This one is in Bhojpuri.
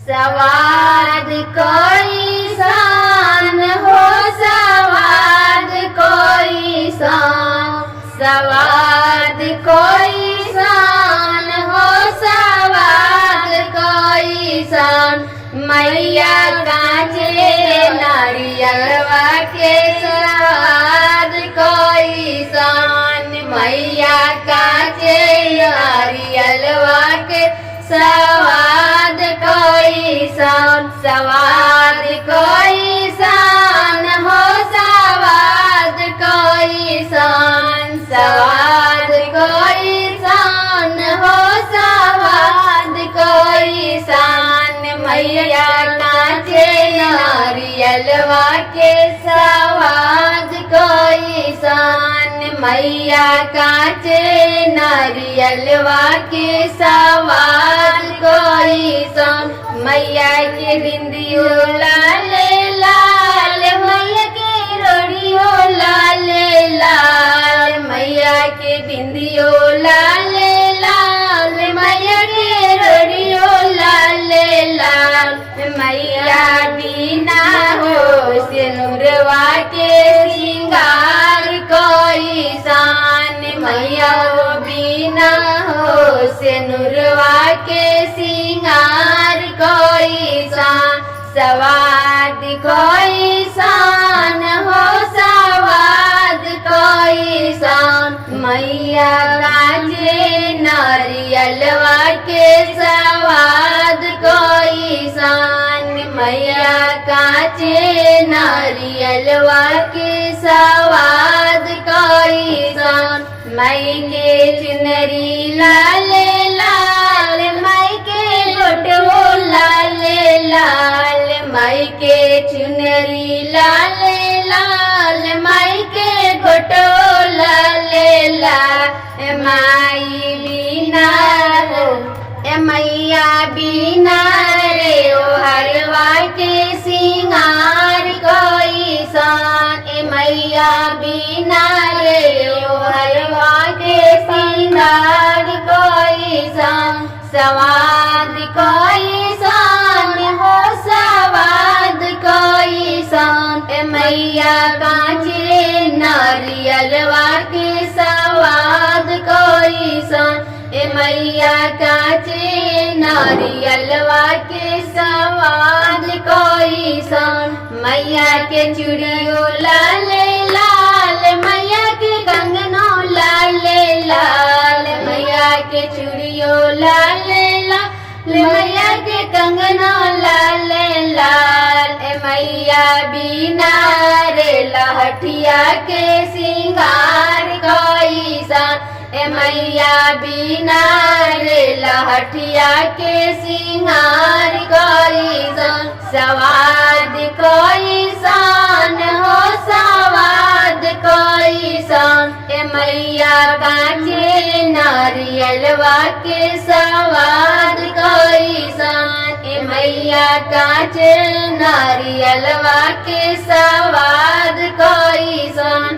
सवाद कोई सान हो सवाद कोई सान, सवाद कोई सान हो सवाद कोई सान। मैया कांचे नारियलवा के सवाद कोई सान, मैया कांचे नारियलवा के सवाद कोई सान। सवाद कोई सान हो सवाद कोई सान, सवाद कोई सान हो सवाद कोई सान। मैया कांचे नारियलवा के सवाद कोई सान, मैया कांचे नारियलवा के सवाद कोई सान। मैया के बिंदियो लाल लाल, मैया के रोड़ियो लाल लाल, मैया के बिंदियो लाल लाल, मैया के रोड़ियो लाल लाल। मैया बिना हो सिनुरवा के श्रृंगार कोई सान, मैया बिना हो सिनुरवा के श्रृंगार कोई सान। सवाद कोई सान हो सवाद कोई सान, मैया कांचे नारियलवा के सवाद कोई सान, मैया कांचे नारियलवा के सवाद कोई सान। मई के चुनरी लाल लाल, मई के गोटो लाल लाल, मई के चुनरी लाल लाल, मई के गोटो लाल लाल। माई बिना हो मैया बिना रे ओ हरवा के सिंगार कोई सान, मैया बिना रे ओ हरवा के सिंगार कोई सान। सवाद कोई सान हो सवाद कोई सान, मैया कांचे नारियलवा के सवाद कोई सान, मैया कांचे नारियलवा के सवाद कोई सान। मैया के चूड़ियो लाल लाल, मैया के कंगनो लाल लाल, मैया के चूड़ियो लाल लाल, मैया के कंगनो लाल लाल। मैया बिना रे लहठिया के श्रृंगार कोई सान, मैया बिना रे लहठिया के श्रृंगार कोई सान। सवाद कोई सान हो सवाद कोई सान, मैया कांचे नारियलवा के सवाद कोई सान, मैया कांचे नारियलवा के सवाद कोई सान।